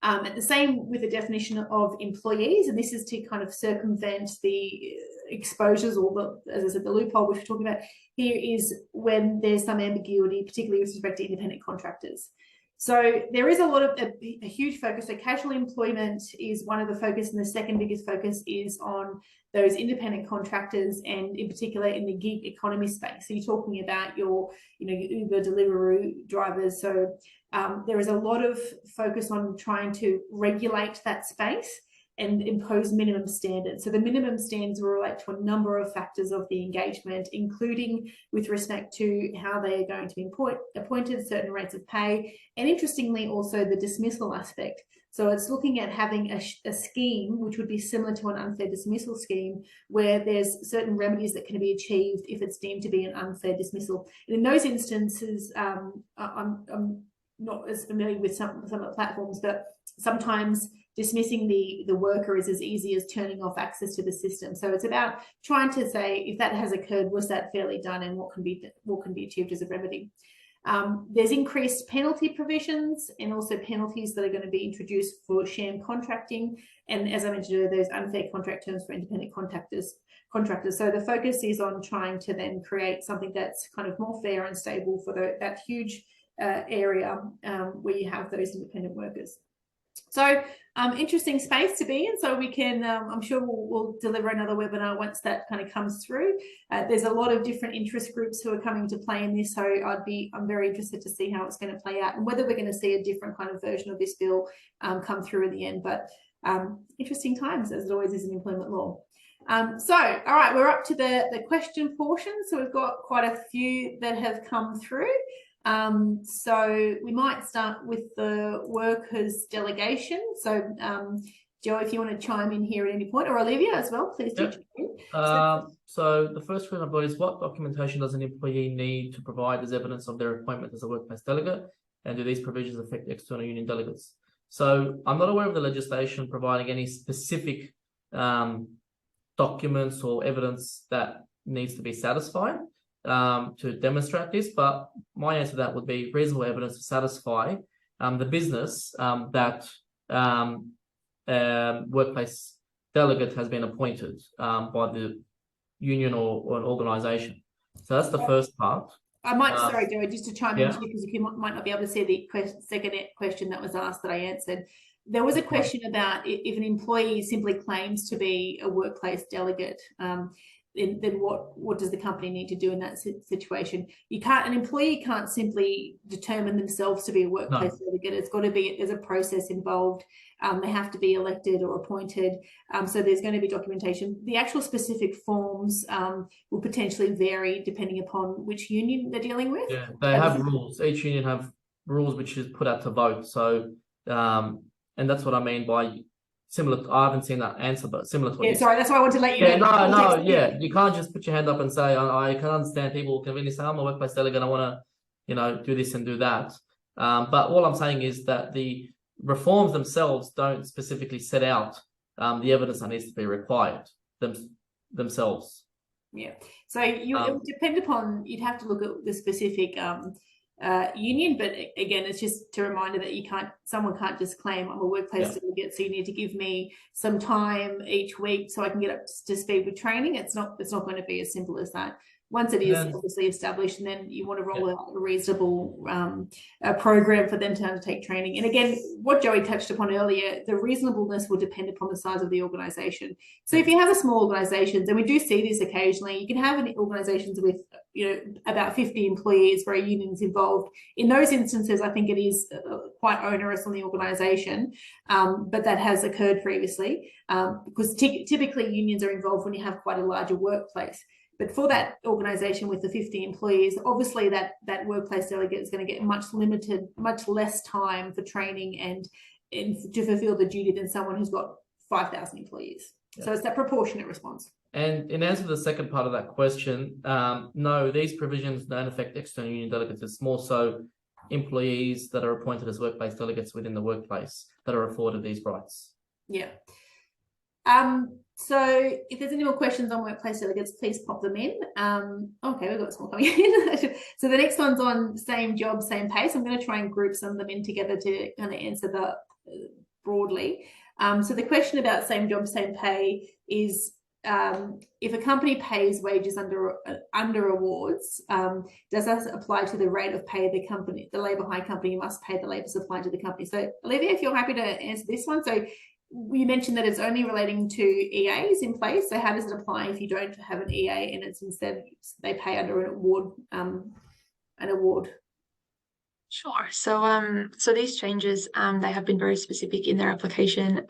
At the same with the definition of employees, and this is to kind of circumvent the exposures, or as I said, the loophole which we're talking about here is when there's some ambiguity, particularly with respect to independent contractors. So there is a huge focus. So casual employment is one of the focus, and the second biggest focus is on those independent contractors, and in particular in the gig economy space. So you're talking about your Uber Deliveroo drivers. So there is a lot of focus on trying to regulate that space and impose minimum standards. So the minimum standards will relate to a number of factors of the engagement, including with respect to how they are going to be appointed, certain rates of pay, and interestingly also the dismissal aspect. So it's looking at having a scheme which would be similar to an unfair dismissal scheme, where there's certain remedies that can be achieved if it's deemed to be an unfair dismissal. And in those instances, I'm not as familiar with some of the platforms, but sometimes dismissing the worker is as easy as turning off access to the system. So it's about trying to say, if that has occurred, was that fairly done, and what can be achieved as a remedy. There's increased penalty provisions, and also penalties that are going to be introduced for sham contracting, and as I mentioned earlier, those unfair contract terms for independent contractors. So the focus is on trying to then create something that's kind of more fair and stable for that huge area where you have those independent workers. So interesting space to be in. So we can, I'm sure we'll deliver another webinar once that kind of comes through. There's a lot of different interest groups who are coming to play in this. So I'm very interested to see how it's going to play out, and whether we're going to see a different kind of version of this bill come through in the end. But interesting times, as it always is in employment law. So, all right, we're up to the question portion. So we've got quite a few that have come through. So we might start with the workers delegation. So Joe, if you want to chime in here at any point, or Olivia as well, please do. Yep. chime in. So the first question I've got is, what documentation does an employee need to provide as evidence of their appointment as a workplace delegate? And do these provisions affect external union delegates? So I'm not aware of the legislation providing any specific documents or evidence that needs to be satisfied to demonstrate this, but my answer to that would be reasonable evidence to satisfy the business that workplace delegate has been appointed by the union or an organisation. So that's the first part. I might, sorry, Joey, just to chime in Yeah. because you might not be able to see the second question that was asked that I answered. There was a question about if an employee simply claims to be a workplace delegate, then what does the company need to do in that situation? An employee can't simply determine themselves to be a workplace delegate. It's got to be, there's a process involved. They have to be elected or appointed. So there's going to be documentation. The actual specific forms will potentially vary depending upon which union they're dealing with. Yeah, they have rules. Each union have rules which is put out to vote. So, and that's what I mean by similar. I haven't seen that answer, but similar to what you sorry, that's why I want to let you know. Yeah. You can't just put your hand up and say, I can understand people can really say, I'm a workplace delegate, I want to, do this and do that. But all I'm saying is that the reforms themselves don't specifically set out the evidence that needs to be required themselves. Yeah. So it would depend upon, you'd have to look at the specific union, but again, it's just a reminder that someone can't just claim I'm a workplace delegate, so you need to give me some time each week so I can get up to speed with training. It's not going to be as simple as that. Once it is obviously established, and then you want to roll out a reasonable program for them to undertake training. And again, what Joey touched upon earlier, the reasonableness will depend upon the size of the organisation. So if you have a small organisation, and we do see this occasionally, you can have organisations with about 50 employees where a union is involved. In those instances, I think it is quite onerous on the organisation, but that has occurred previously because typically unions are involved when you have quite a larger workplace. But for that organisation with the 50 employees, obviously that workplace delegate is going to get much less time for training and to fulfil the duty than someone who's got 5,000 employees. So it's that proportionate response. And in answer to the second part of that question, no, these provisions don't affect external union delegates. It's more so employees that are appointed as workplace delegates within the workplace that are afforded these rights. Yeah. So if there's any more questions on workplace delegates, please pop them in. Okay, we've got some more coming in. So the next one's on same job, same pay. So I'm going to try and group some of them in together to kind of answer that broadly. So the question about same job, same pay is if a company pays wages under awards, does that apply to the rate of pay the labour hire company must pay the labour supply to the company? So Olivia, if you're happy to answer this one. So you mentioned that it's only relating to EAs in place. So how does it apply if you don't have an EA and it's instead they pay under an award? Sure. So these changes, they have been very specific in their application,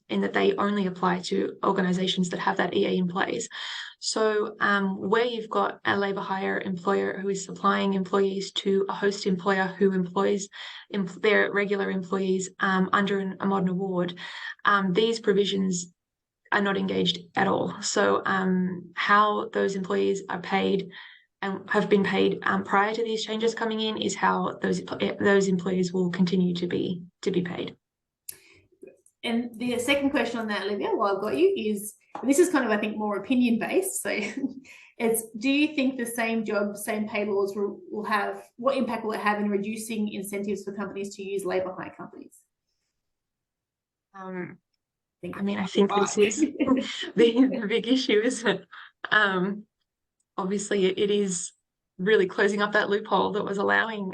in that they only apply to organisations that have that EA in place. So where you've got a labour hire employer who is supplying employees to a host employer who employs their regular employees under a modern award, these provisions are not engaged at all. So how those employees are paid and have been paid prior to these changes coming in is how those employees will continue to be paid. And the second question on that, Olivia, while I've got you, is, and this is kind of, I think, more opinion based. So it's, do you think the same job, same pay laws will have, what impact will it have in reducing incentives for companies to use labour hire companies? I think this is the big issue, isn't it? Obviously, it is really closing up that loophole that was allowing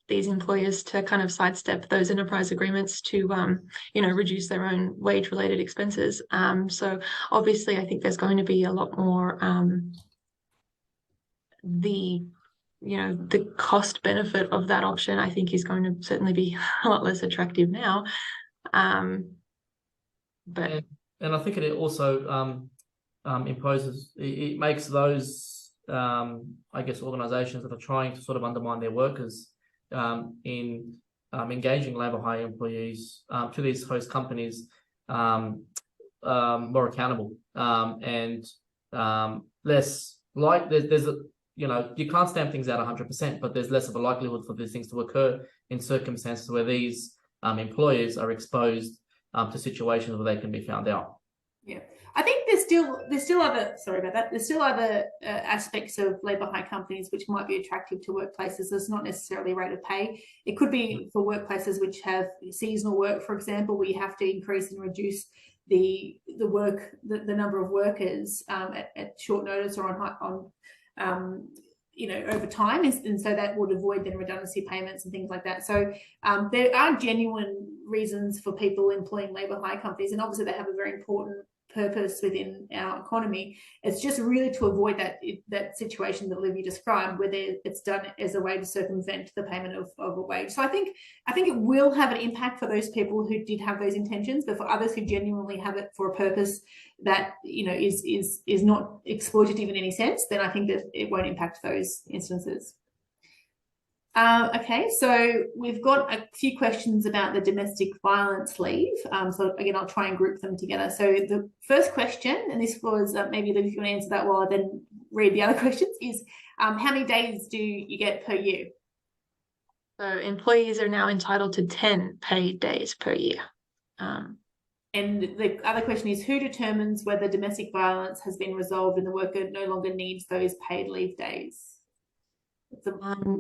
these employers to kind of sidestep those enterprise agreements to, reduce their own wage-related expenses. So obviously, I think there's going to be a lot more the cost benefit of that option, I think, is going to certainly be a lot less attractive now. But and I think it also imposes, it makes those organisations that are trying to sort of undermine their workers in engaging labour hire employees to these host companies more accountable, and less like there's a, you can't stamp things out 100%, but there's less of a likelihood for these things to occur in circumstances where these employers are exposed to situations where they can be found out. Yeah, I think there's still other, sorry about that, there's still other aspects of labour hire companies which might be attractive to workplaces. It's not necessarily rate of pay. It could be for workplaces which have seasonal work, for example, where you have to increase and reduce the number of workers at short notice or on over time, and so that would avoid then redundancy payments and things like that. So there are genuine reasons for people employing labour hire companies, and obviously they have a very important purpose within our economy. It's just really to avoid that situation that Olivia described, where it's done as a way to circumvent the payment of a wage. So I think it will have an impact for those people who did have those intentions, but for others who genuinely have it for a purpose that is not exploitative in any sense, then I think that it won't impact those instances. Okay, so we've got a few questions about the domestic violence leave. So again, I'll try and group them together. So the first question, and this was maybe Liv, if you want to answer that while I then read the other questions, is how many days do you get per year? So employees are now entitled to 10 paid days per year. And the other question is, who determines whether domestic violence has been resolved and the worker no longer needs those paid leave days?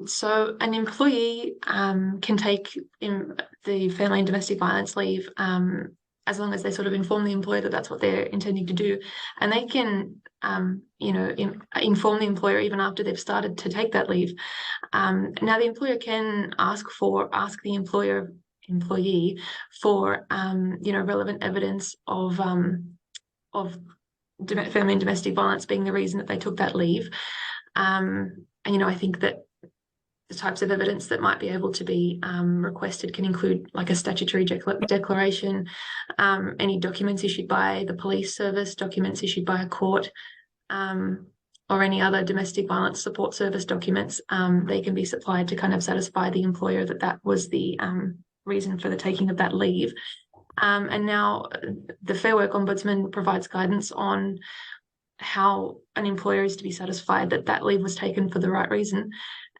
So an employee can take in the family and domestic violence leave as long as they sort of inform the employer that that's what they're intending to do, and they can inform the employer even after they've started to take that leave. Now the employer can ask the employee for relevant evidence of family and domestic violence being the reason that they took that leave. And I think that the types of evidence that might be able to be requested can include like a statutory declaration, any documents issued by the police service, documents issued by a court, or any other domestic violence support service documents. They can be supplied to kind of satisfy the employer that that was the reason for the taking of that leave. And now the Fair Work Ombudsman provides guidance on how an employer is to be satisfied that that leave was taken for the right reason.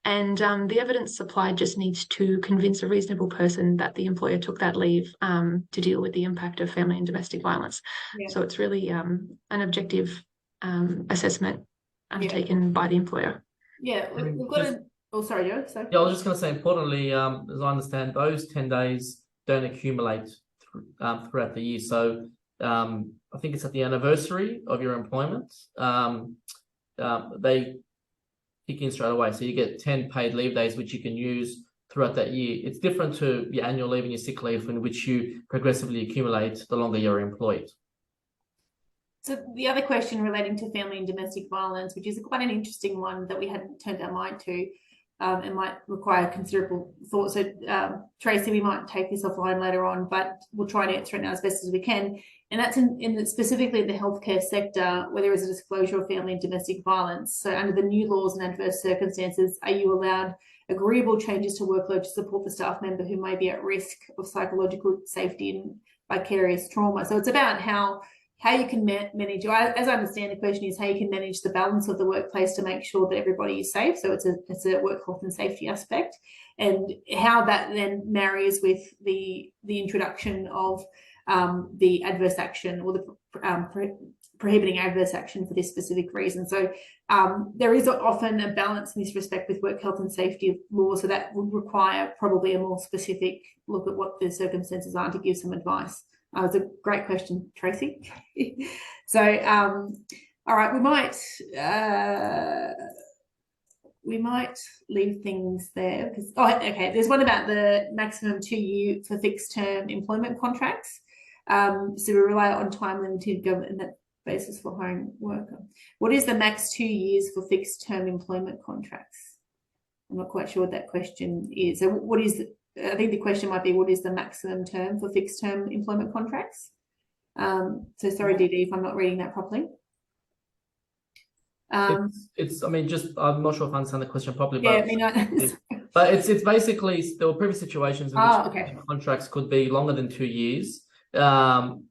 And the evidence supplied just needs to convince a reasonable person that the employer took that leave to deal with the impact of family and domestic violence. Yeah. So it's really an objective assessment undertaken by the employer. Yeah, we've got oh, sorry, Joe. Sorry. Yeah, I was just going to say, importantly, as I understand, those 10 days don't accumulate throughout the year. So I think it's at the anniversary of your employment. They kick in straight away. So you get 10 paid leave days, which you can use throughout that year. It's different to your annual leave and your sick leave, in which you progressively accumulate the longer you're employed. So the other question relating to family and domestic violence, which is quite an interesting one that we hadn't turned our mind to, and might require considerable thought. So Tracy, we might take this offline later on, but we'll try and answer it now as best as we can. And that's in specifically the healthcare sector, where there is a disclosure of family and domestic violence. So under the new laws and adverse circumstances, are you allowed agreeable changes to workload to support the staff member who may be at risk of psychological safety and vicarious trauma? So it's about how you can manage, as I understand the question is how you can manage the balance of the workplace to make sure that everybody is safe. So it's a work health and safety aspect, and how that then marries with the introduction of the adverse action, or the prohibiting adverse action for this specific reason. So there is often a balance in this respect with work health and safety law, so that would require probably a more specific look at what the circumstances are to give some advice. It's a great question, Tracy. So, all right, we might leave things there because, okay, there's one about the maximum 2 year for fixed term employment contracts. So we rely on time limited government basis for home worker. What is the max 2 years for fixed term employment contracts? I'm not quite sure what that question is. So what is I think the question might be, what is the maximum term for fixed term employment contracts? So sorry, Didi, if I'm not reading that properly. I mean, I'm not sure if I understand the question properly, yeah, but, but it's basically, there were previous situations in which contracts could be longer than 2 years.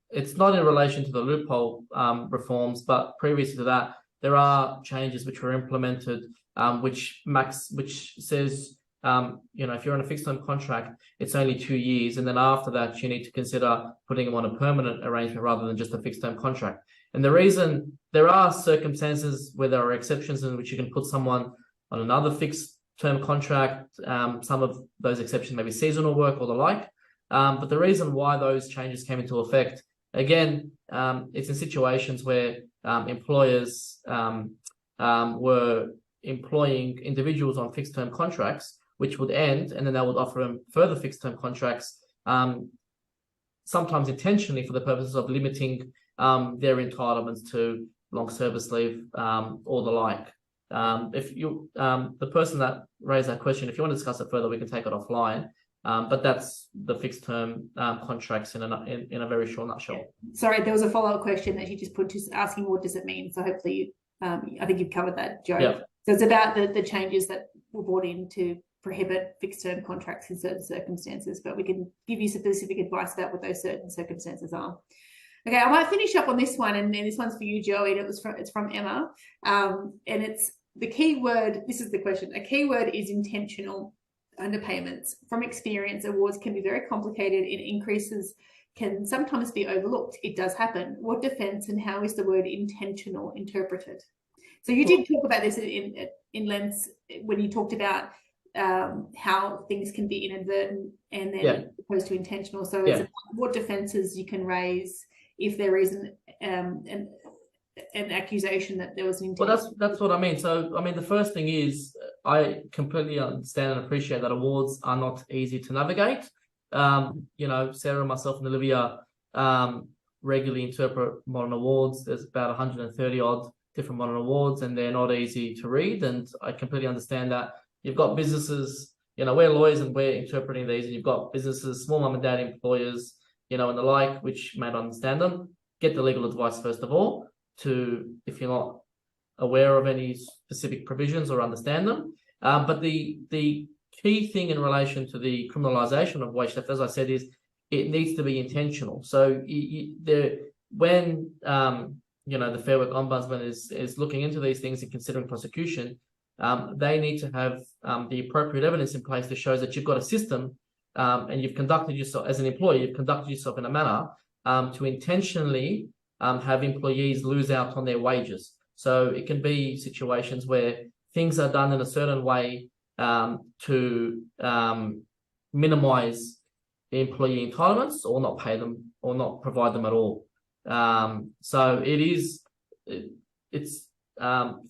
it's not in relation to the loophole reforms, but previous to that, there are changes which were implemented, which says, if you're on a fixed term contract, it's only 2 years, and then after that, you need to consider putting them on a permanent arrangement rather than just a fixed term contract. And the reason, there are circumstances where there are exceptions in which you can put someone on another fixed term contract. Some of those exceptions may be seasonal work or the like. But the reason why those changes came into effect, again, it's in situations where employers were employing individuals on fixed term contracts, which would end, and then they would offer them further fixed term contracts, sometimes intentionally for the purposes of limiting their entitlements to long service leave or the like. If you, the person that raised that question, if you want to discuss it further, we can take it offline. But that's the fixed term contracts in a very short nutshell. Sorry, there was a follow-up question that you just put, just asking what does it mean. So hopefully, I think you've covered that, Joe. Yeah. So it's about the changes that were brought in to prohibit fixed term contracts in certain circumstances, but we can give you specific advice about what those certain circumstances are. Okay, I might finish up on this one, and this one's for you, Joey, and it's from Emma, and it's the key word. This is the question. A key word is intentional underpayments. From experience, awards can be very complicated, and increases can sometimes be overlooked. It does happen. What defense and how is the word intentional interpreted? So you did talk about this in length when you talked about how things can be inadvertent and then opposed to intentional. So it's about what defenses you can raise if there is an accusation that there was an intention. Well, that's what I mean. So, I mean, the first thing is I completely understand and appreciate that awards are not easy to navigate. Sarah, myself, and Olivia regularly interpret modern awards. There's about 130 odd different modern awards, and they're not easy to read. And I completely understand that. You've got businesses, we're lawyers and we're interpreting these, and you've got businesses, small mum and dad employers, and the like, which may not understand them. Get the legal advice first of all, if you're not aware of any specific provisions or understand them. But the key thing in relation to the criminalisation of wage theft, as I said, is it needs to be intentional. So when the Fair Work Ombudsman is looking into these things and considering prosecution, they need to have the appropriate evidence in place that shows that you've got a system and you've conducted yourself as an employee, you've conducted yourself in a manner to intentionally have employees lose out on their wages. So it can be situations where things are done in a certain way to minimize the employee entitlements or not pay them or not provide them at all. So it's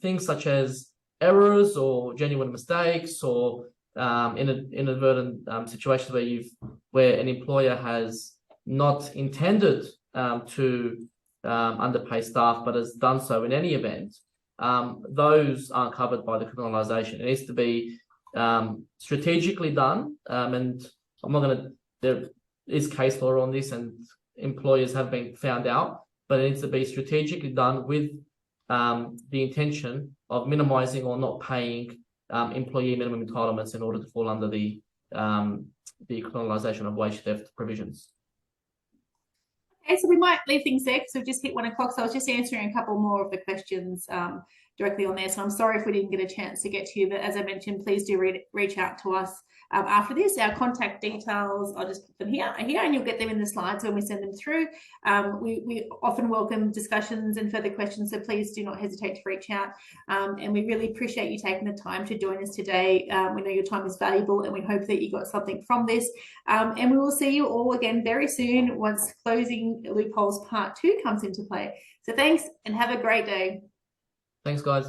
things such as errors or genuine mistakes or inadvertent situations where an employer has not intended to underpay staff but has done so in any event. Those aren't covered by the criminalisation. It needs to be strategically done, and I'm not going to. There is case law on this, and employers have been found out, but it needs to be strategically done with the intention of minimising or not paying employee minimum entitlements in order to fall under the criminalisation of wage theft provisions. Okay, so we might leave things there because we've just hit 1 o'clock. So I was just answering a couple more of the questions directly on there. So I'm sorry if we didn't get a chance to get to you, but as I mentioned, please do reach out to us after this. Our contact details, I'll just put them here, and you'll get them in the slides when we send them through. We often welcome discussions and further questions, so please do not hesitate to reach out. And we really appreciate you taking the time to join us today. We know your time is valuable, and we hope that you got something from this. And we will see you all again very soon once Closing Loopholes Part 2 comes into play. So thanks, and have a great day. Thanks, guys.